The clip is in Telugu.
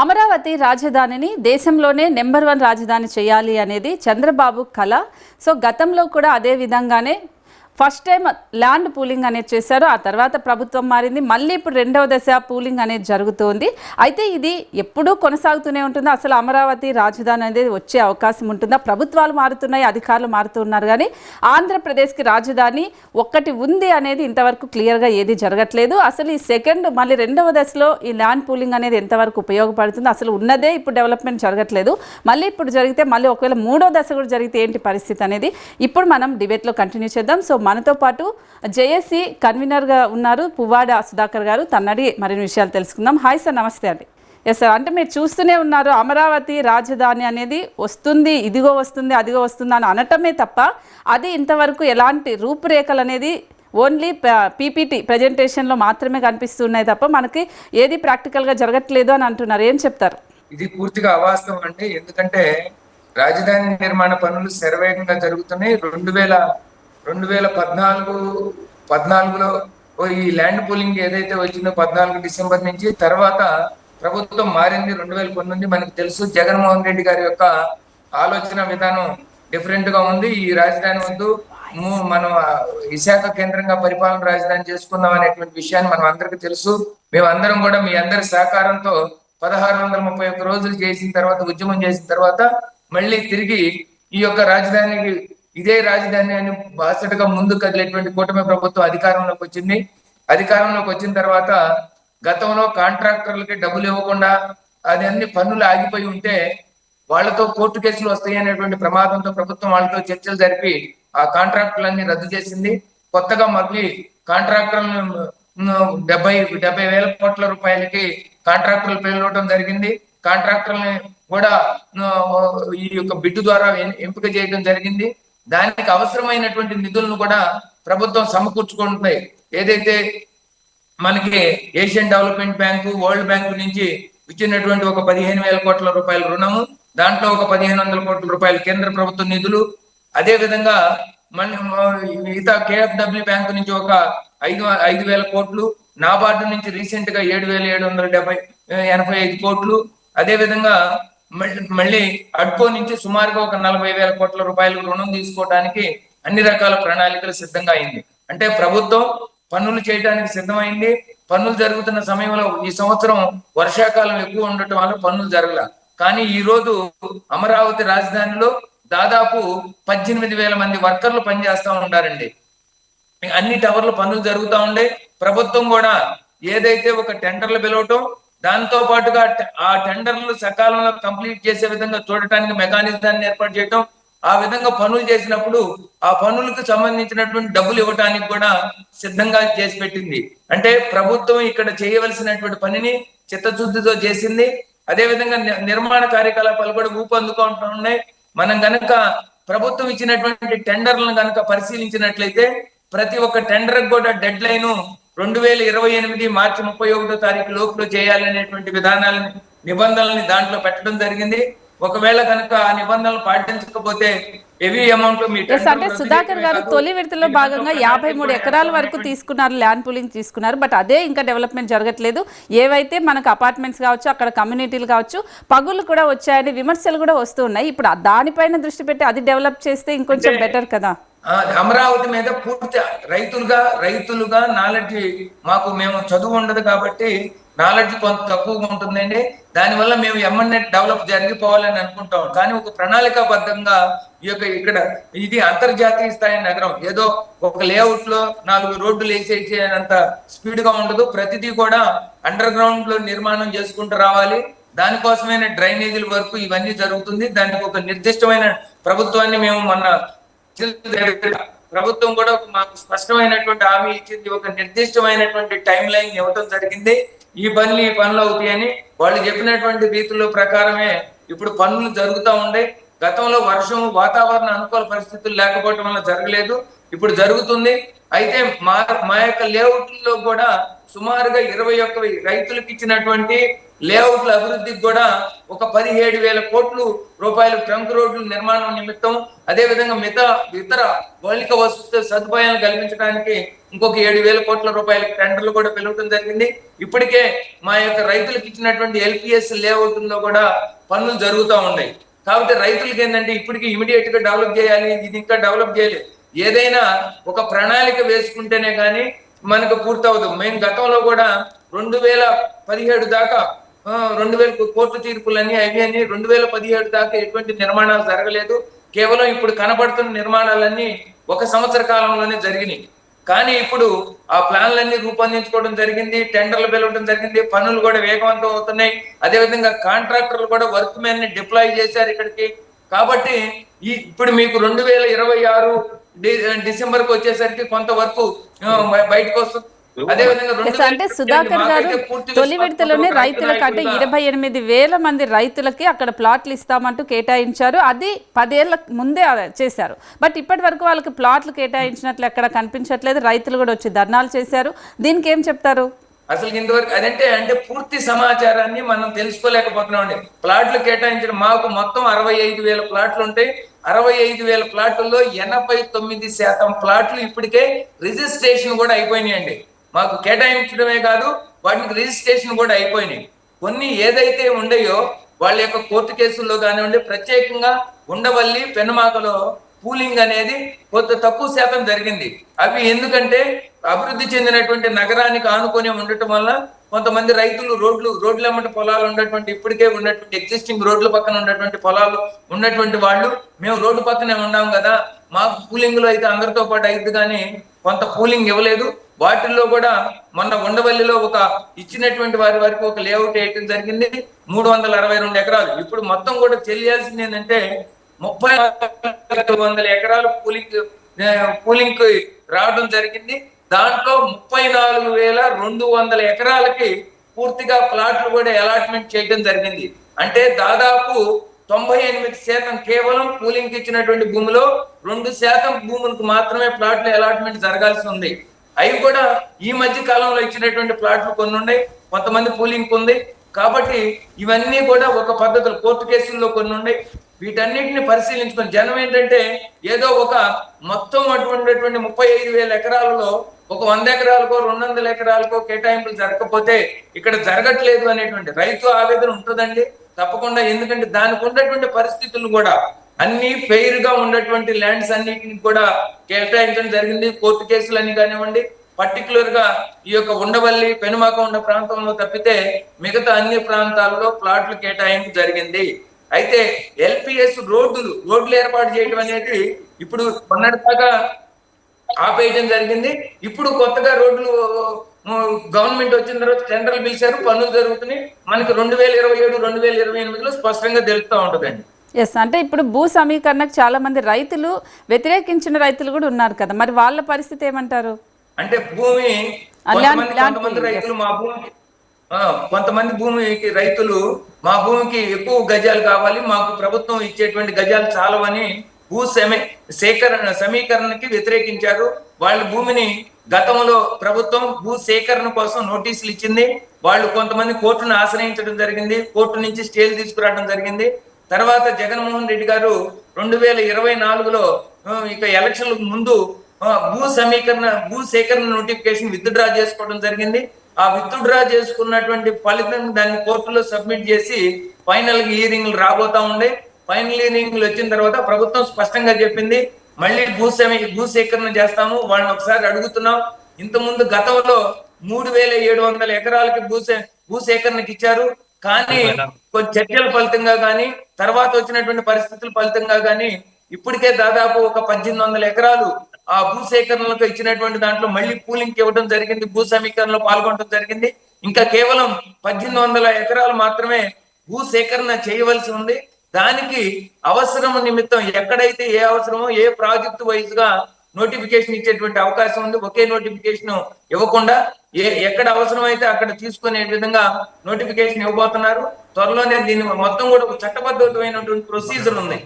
అమరావతి రాజధానిని దేశంలోనే నెంబర్ 1 రాజధాని చేయాలి అనేది చంద్రబాబు కల. సో గతంలో కూడా అదే విధంగానే ఫస్ట్ టైం ల్యాండ్ పూలింగ్ అనేది చేశారు. ఆ తర్వాత ప్రభుత్వం మారింది. మళ్ళీ ఇప్పుడు రెండవ దశ పూలింగ్ అనేది జరుగుతోంది. అయితే ఇది ఎప్పుడూ కొనసాగుతూనే ఉంటుంది. అసలు అమరావతి రాజధాని అనేది వచ్చే అవకాశం ఉంటుందా? ప్రభుత్వాలు మారుతున్నాయి, అధికారులు మారుతున్నారు, కానీ ఆంధ్రప్రదేశ్కి రాజధాని ఒక్కటి ఉంది అనేది ఇంతవరకు క్లియర్గా ఏది జరగట్లేదు. అసలు ఈ మళ్ళీ రెండవ దశలో ఈ ల్యాండ్ పూలింగ్ అనేది ఎంతవరకు ఉపయోగపడుతుంది? అసలు ఉన్నదే ఇప్పుడు డెవలప్మెంట్ జరగట్లేదు, మళ్ళీ ఇప్పుడు జరిగితే మళ్ళీ ఒకవేళ మూడో దశ కూడా జరిగితే ఏంటి పరిస్థితి అనేది ఇప్పుడు మనం డిబేట్లో కంటిన్యూ చేద్దాం. సో మనతో పాటు జేఏసీ కన్వీనర్గా ఉన్నారు పువ్వాడ సుధాకర్ గారు. తన్నడి మరిన్ని విషయాలు తెలుసుకుందాం. హాయ్ సార్, నమస్తే అండి. ఎస్ సార్, అంటే మీరు చూస్తూనే ఉన్నారు, అమరావతి రాజధాని అనేది వస్తుంది, ఇదిగో వస్తుంది, అదిగో వస్తుంది అని అనటమే తప్ప అది ఇంతవరకు ఎలాంటి రూపురేఖలు అనేది ఓన్లీ పీపీటీ ప్రజెంటేషన్లో మాత్రమే కనిపిస్తున్నాయి తప్ప మనకి ఏది ప్రాక్టికల్గా జరగట్లేదు అని అంటున్నారు. ఏం చెప్తారు? ఇది పూర్తిగా అవాస్తవం అండి. ఎందుకంటే రాజధాని నిర్మాణ పనులు శరవేగంగా జరుగుతున్నాయి. 2014లో ఈ ల్యాండ్ పూలింగ్ ఏదైతే వచ్చిందో 14 డిసెంబర్ నుంచి, తర్వాత ప్రభుత్వం మారింది 2019. మనకు తెలుసు, జగన్మోహన్ రెడ్డి గారి యొక్క ఆలోచన విధానం డిఫరెంట్ గా ఉంది. ఈ రాజధాని వద్దు, మనం విశాఖ కేంద్రంగా పరిపాలన రాజధాని చేసుకుందాం అనేటువంటి విషయాన్ని మనం అందరికీ తెలుసు. మేమందరం కూడా మీ అందరి సహకారంతో 1631 రోజులు చేసిన తర్వాత, ఉద్యమం చేసిన తర్వాత మళ్ళీ తిరిగి ఈ యొక్క రాజధానికి ఇదే రాజధాని అని బాసటగా ముందు కదిలేటువంటి కూటమి ప్రభుత్వం అధికారంలోకి వచ్చింది. అధికారంలోకి వచ్చిన తర్వాత గతంలో కాంట్రాక్టర్లకి డబ్బులు ఇవ్వకుండా అది అన్ని పన్నులు ఆగిపోయి ఉంటే వాళ్ళతో కోర్టు కేసులు వస్తాయి అనేటువంటి ప్రమాదంతో ప్రభుత్వం వాళ్ళతో చర్చలు జరిపి ఆ కాంట్రాక్టులన్నీ రద్దు చేసింది. కొత్తగా మళ్ళీ కాంట్రాక్టర్లను 70,000 కోట్ల రూపాయలకి కాంట్రాక్టర్లు పిలవడం జరిగింది. కాంట్రాక్టర్లని కూడా ఈ యొక్క బిడ్డు ద్వారా ఎంపిక చేయడం జరిగింది. దానికి అవసరమైనటువంటి నిధులను కూడా ప్రభుత్వం సమకూర్చుకుంటున్నాయి. ఏదైతే మనకి Asian development bank, world bank నుంచి ఇచ్చినటువంటి ఒక 15,000 కోట్ల రూపాయల రుణము, దాంట్లో ఒక 1,500 కోట్ల రూపాయలు కేంద్ర ప్రభుత్వ నిధులు, అదే విధంగా మన మిగతా కేఎఫ్డబ్ల్యూ బ్యాంకు నుంచి ఒక 5,000 కోట్లు, నాబార్డు నుంచి రీసెంట్ గా 7,785 కోట్లు, అదే విధంగా మళ్ళీ అడ్కో నుంచి సుమారుగా ఒక 40,000 కోట్ల రూపాయలు రుణం తీసుకోవడానికి అన్ని రకాల ప్రణాళికలు సిద్ధంగా అయింది. అంటే ప్రభుత్వం పన్నులు చేయడానికి సిద్ధమైంది. పన్నులు జరుగుతున్న సమయంలో ఈ సంవత్సరం వర్షాకాలం ఎక్కువ ఉండటం వల్ల పన్నులు జరగల. కానీ ఈ రోజు అమరావతి రాజధానిలో దాదాపు 18,000 మంది వర్కర్లు పనిచేస్తా ఉండారండి. అన్ని టవర్లు పనులు జరుగుతూ ఉండే. ప్రభుత్వం కూడా ఏదైతే ఒక టెండర్లు పిలవటం, దాంతో పాటుగా ఆ టెండర్లు సకాలంలో కంప్లీట్ చేసే విధంగా చూడటానికి మెకానిజాన్ని ఏర్పాటు చేయటం, ఆ విధంగా పనులు చేసినప్పుడు ఆ పనులకు సంబంధించినటువంటి డబ్బులు ఇవ్వటానికి కూడా సిద్ధంగా చేసి పెట్టింది. అంటే ప్రభుత్వం ఇక్కడ చేయవలసినటువంటి పనిని చిత్తశుద్ధితో చేసింది. అదే విధంగా నిర్మాణ కార్యకలాపాలు కూడా ఊపందుకుంటూ ఉన్నాయి. మనం గనక ప్రభుత్వం ఇచ్చినటువంటి టెండర్లను గనక పరిశీలించినట్లయితే ప్రతి ఒక్క టెండర్ కూడా డెడ్ లైన్ 2028 మార్చి 31వ తారీఖు లోపల చేయాలనేటువంటి విధానాలను, నిబంధనల్ని దాంట్లో పెట్టడం జరిగింది. ఒకవేళ కనుక ఆ నిబంధనలు పాటించకపోతే హెవీ అమౌంట్ అంటే సుధాకర్ గారు తొలి విడతలో భాగంగా 53 ఎకరాల వరకు తీసుకున్నారు, ల్యాండ్ పూలింగ్ తీసుకున్నారు. బట్ అదే ఇంకా డెవలప్మెంట్ జరగట్లేదు. ఏవైతే మనకు అపార్ట్మెంట్స్ కావచ్చు, అక్కడ కమ్యూనిటీలు కావచ్చు, పగులు కూడా వచ్చాయని విమర్శలు కూడా వస్తున్నాయి. ఇప్పుడు దానిపైన దృష్టి పెట్టి అది డెవలప్ చేస్తే ఇంకొంచెం బెటర్ కదా. అమరావతి మీద పూర్తి రైతులుగా నాలెడ్జ్ మేము చదువు ఉండదు కాబట్టి నాలెడ్జ్ కొంత తక్కువగా ఉంటుందండి. దానివల్ల మేము ఎమ్మెన్యే డెవలప్ జరిగిపోవాలని అనుకుంటాం. కానీ ఒక ప్రణాళికాబద్ధంగా ఇక్కడ ఇది అంతర్జాతీయ స్థాయి నగరం. ఏదో ఒక లేఅవుట్ లో 4 రోడ్లు వేసేసేంత స్పీడ్ గా ఉండదు. ప్రతిదీ కూడా అండర్ గ్రౌండ్ లో నిర్మాణం చేసుకుంటూ రావాలి. దానికోసమైన డ్రైనేజీల వరకు ఇవన్నీ జరుగుతుంది. దానికి ఒక నిర్దిష్టమైన ప్రభుత్వాన్ని మేము ప్రభుత్వం కూడా మాకు స్పష్టమైనటువంటి హామీ ఇచ్చింది. ఒక నిర్దిష్టమైనటువంటి టైం లైన్ ఇవ్వడం జరిగింది. ఈ పనులు అవుతాయని వాళ్ళు చెప్పినటువంటి రీతిలో ప్రకారమే ఇప్పుడు పనులు జరుగుతూ ఉండే. గతంలో వర్షం, వాతావరణ అనుకూల పరిస్థితులు లేకపోవడం వల్ల జరగలేదు, ఇప్పుడు జరుగుతుంది. అయితే మా యొక్క లేఅవుట్లో కూడా సుమారుగా 21,000 రైతులకు ఇచ్చినటువంటి లేఅవుట్ల అభివృద్ధికి కూడా ఒక 17,000 కోట్ల రూపాయలు ట్రంక్ రోడ్ల నిర్మాణం నిమిత్తం, అదే విధంగా ఇతర మౌలిక వసతుల సదుపాయాలు కల్పించడానికి ఇంకొక 7,000 కోట్ల రూపాయల టెండర్లు కూడా పిలవడం జరిగింది. ఇప్పటికే మా యొక్క రైతులకు ఇచ్చినటువంటి ఎల్పిఎస్ లేఅవుట్లో కూడా పనులు జరుగుతూ ఉన్నాయి. కాబట్టి రైతులకి ఏంటంటే ఇప్పటికీ ఇమీడియట్ గా డెవలప్ చేయాలి, ఇది ఇంకా డెవలప్ చేయలేదు. ఏదైనా ఒక ప్రణాళిక వేసుకుంటేనే కానీ మనకు పూర్తవదు. మేము గతంలో కూడా 2017 దాకా 2000 కోర్టు తీర్పులన్నీ అవి అని 2017 దాకా ఎటువంటి నిర్మాణాలు జరగలేదు. కేవలం ఇప్పుడు కనబడుతున్న నిర్మాణాలన్నీ 1 సంవత్సర కాలంలోనే జరిగినాయి. కానీ ఇప్పుడు ఆ ప్లాన్లన్నీ రూపొందించుకోవడం జరిగింది, టెండర్లు పిలవడం జరిగింది, పనులు కూడా వేగవంతం అవుతున్నాయి. అదేవిధంగా కాంట్రాక్టర్లు కూడా వర్క్ మెన్ ని డిప్లాయ్ చేశారు ఇక్కడికి. కాబట్టి ఇప్పుడు మీకు 2026 డిసెంబర్కి వచ్చేసరికి కొంత వరకు బయటకు వస్తుంది. అంటే సుధాకర్ గారు తొలి విడతలోనే రైతులకు అంటే 28,000 మంది రైతులకి అక్కడ ప్లాట్లు ఇస్తామంటూ కేటాయించారు. అది 10 ఏళ్ల ముందే చేశారు. బట్ ఇప్పటి వరకు వాళ్ళకి ప్లాట్లు కేటాయించినట్లు ఎక్కడ కనిపించట్లేదు. రైతులు కూడా వచ్చి ధర్నాలు చేశారు. దీనికి ఏం చెప్తారు? అసలు ఇంతవరకు అంటే పూర్తి సమాచారాన్ని మనం తెలుసుకోలేకపోతున్నామండి. ప్లాట్లు కేటాయించడం మాకు మొత్తం 65,000 ప్లాట్లు ఉంటాయి. 65,000 ప్లాట్లలో 89% ప్లాట్లు ఇప్పటికే రిజిస్ట్రేషన్ కూడా అయిపోయినాయండి. మాకు కేటాయించడమే కాదు, వాటికి రిజిస్ట్రేషన్ కూడా అయిపోయినాయి. కొన్ని ఏదైతే ఉండయో వాళ్ళ యొక్క కోర్టు కేసుల్లో కానివ్వండి, ప్రత్యేకంగా ఉండవల్లి పెనుమాకలో పూలింగ్ అనేది కొంత తక్కువ శాతం జరిగింది. అవి ఎందుకంటే అభివృద్ధి చెందినటువంటి నగరానికి ఆనుకొని ఉండటం వల్ల కొంతమంది రైతులు రోడ్ల ఎమ్మటి పొలాలు ఉన్నటువంటి, ఇప్పటికే ఉన్నటువంటి ఎగ్జిస్టింగ్ రోడ్ల పక్కన ఉన్నటువంటి పొలాలు ఉన్నటువంటి వాళ్ళు, మేము రోడ్డు పక్కనే ఉన్నాం కదా, మాకు పూలింగ్ లో అయితే అందరితో పాటు అయింది కానీ కొంత పూలింగ్ ఇవ్వలేదు. వాటిల్లో కూడా మొన్న ఉండవల్లిలో ఒక ఇచ్చినటువంటి వారి వరకు ఒక లేఅవుట్ వేయటం జరిగింది, 362 ఎకరాలు. ఇప్పుడు మొత్తం కూడా చెల్లియాల్సింది ఏంటంటే 30,900 ఎకరాలు పూలింగ్ రావడం జరిగింది. దాంట్లో 34,200 ఎకరాలకి పూర్తిగా ప్లాట్లు కూడా అలాట్మెంట్ చేయడం జరిగింది. అంటే దాదాపు 98% కేవలం పూలింగ్ ఇచ్చినటువంటి భూమిలో 2% భూములకు మాత్రమే ప్లాట్లు అలాట్మెంట్ జరగాల్సి ఉంది. అవి కూడా ఈ మధ్య కాలంలో ఇచ్చినటువంటి ప్లాట్లు కొన్ని ఉన్నాయి, కొంతమంది పూలింగ్ ఉంది. కాబట్టి ఇవన్నీ కూడా ఒక పద్ధతులు కోర్టు కేసుల్లో కొన్ని ఉన్నాయి. వీటన్నిటిని పరిశీలించుకొని జనం ఏంటంటే ఏదో ఒక మొత్తం అటువంటి 35,000 ఎకరాలలో ఒక 100 ఎకరాలకో 200 ఎకరాలకో కేటాయింపులు జరగకపోతే ఇక్కడ జరగట్లేదు అనేటువంటి రైతు ఆవేదన ఉంటుందండి తప్పకుండా. ఎందుకంటే దానికి ఉన్నటువంటి పరిస్థితులు కూడా అన్ని ఫెయిర్ గా ఉన్నటువంటి ల్యాండ్స్ అన్నిటిని కూడా కేటాయించడం జరిగింది. కోర్టు కేసులు అని కానివ్వండి, పర్టికులర్ గా ఈ యొక్క ఉండవల్లి పెనుమాక ఉన్న ప్రాంతంలో తప్పితే మిగతా అన్ని ప్రాంతాల్లో ప్లాట్లు కేటాయింపు జరిగింది. అయితే ఎల్పిఎస్ రోడ్లు ఏర్పాటు చేయడం అనేది ఇప్పుడు మొన్నటిదాకా ఆపేయడం జరిగింది. ఇప్పుడు కొత్తగా రోడ్లు గవర్నమెంట్ వచ్చిన తర్వాత టెండర్లు పిలిచారు, పనులు జరుగుతున్నాయి. మనకి 2027, 2028లో స్పష్టంగా తెలుస్తూ ఉంటుందండి. ఎస్, అంటే ఇప్పుడు భూ సమీకరణకు చాలా మంది రైతులు వ్యతిరేకించిన రైతులు కూడా ఉన్నారు కదా, మరి వాళ్ళ పరిస్థితి ఏమంటారు? అంటే భూమి కొంతమంది రైతులు కొంతమంది భూమికి రైతులు మా భూమికి ఎక్కువ గజాలు కావాలి, మాకు ప్రభుత్వం ఇచ్చేటువంటి గజాలు చాలవని భూ సమీకరణకి వ్యతిరేకించారు. వాళ్ళ భూమిని గతంలో ప్రభుత్వం భూ సేకరణ కోసం నోటీసులు ఇచ్చింది. వాళ్ళు కొంతమంది కోర్టును ఆశ్రయించడం జరిగింది, కోర్టు నుంచి స్టేలు తీసుకురావడం జరిగింది. తర్వాత జగన్మోహన్ రెడ్డి గారు 2024లో ఇక ఎలక్షన్లకు ముందు భూ సేకరణ నోటిఫికేషన్ విత్డ్రా చేసుకోవడం జరిగింది. ఆ విత్డ్రా చేసుకున్నటువంటి ఫలితం దాన్ని కోర్టులో సబ్మిట్ చేసి ఫైనల్ హియరింగ్లు రాబోతా ఉండే. ఫైనల్ హియరింగ్లు వచ్చిన తర్వాత ప్రభుత్వం స్పష్టంగా చెప్పింది, మళ్ళీ భూ సేకరణ చేస్తాము. వాళ్ళని ఒకసారి అడుగుతున్నాం. ఇంతకుముందు గతంలో 3,700 ఎకరాలకి భూ సేకరణకి ఇచ్చారు. కానీ కొన్ని చర్చల ఫలితంగా కానీ తర్వాత వచ్చినటువంటి పరిస్థితుల ఫలితంగా కానీ ఇప్పటికే దాదాపు ఒక 1,800 ఎకరాలు ఆ భూ సేకరణలకు ఇచ్చినటువంటి దాంట్లో మళ్ళీ పూలింగ్ ఇవ్వడం జరిగింది, భూ సమీకరణలో పాల్గొనడం జరిగింది. ఇంకా కేవలం 1,800 ఎకరాలు మాత్రమే భూ సేకరణ చేయవలసి ఉంది. దానికి అవసరం నిమిత్తం ఎక్కడైతే ఏ అవసరమో ఏ ప్రాజెక్టు వైజ్ గా నోటిఫికేషన్ ఇచ్చేటువంటి అవకాశం ఉంది. ఒకే నోటిఫికేషన్ ఇవ్వకుండా ఎక్కడ అవసరం అయితే అక్కడ తీసుకునే విధంగా నోటిఫికేషన్ ఇవ్వబోతున్నారు. త్వరలోనే దీన్ని మొత్తం కూడా ఒక చట్టబద్ధమైనటువంటి ప్రొసీజర్ ఉంది.